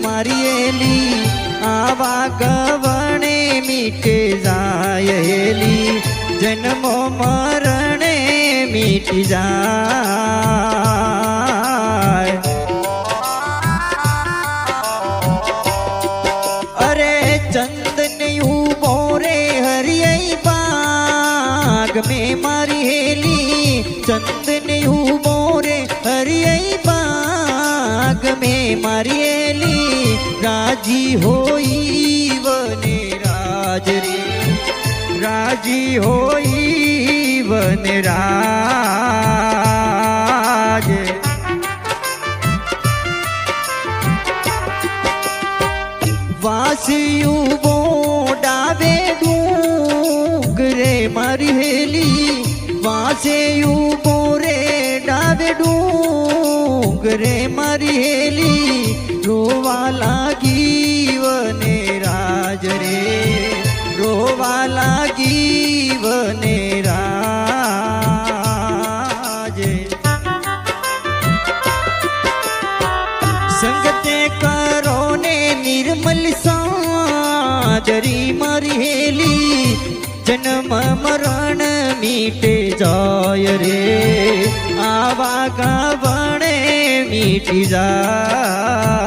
मारियेली आवा गवणे मीटे जायेली जन्मो मरणे मीटी जाय। अरे चंदन उबो रे हरियई बाग में मारियेली चंदन उबो रे हरियई बाग में मारियेली राजी होई वने राज रे राजी होई वने राज। वासियू बोडावे डूंगरे मारियेली वासियू बोरे डावे डूंगरे मारियेली रोवा लागी वने राज रे रोवा लागी वने राज। संगते करो ने निर्मल साजरी मारियेली जन्म मरण मीटे जाय रे आवा गवणे मीटी जाय।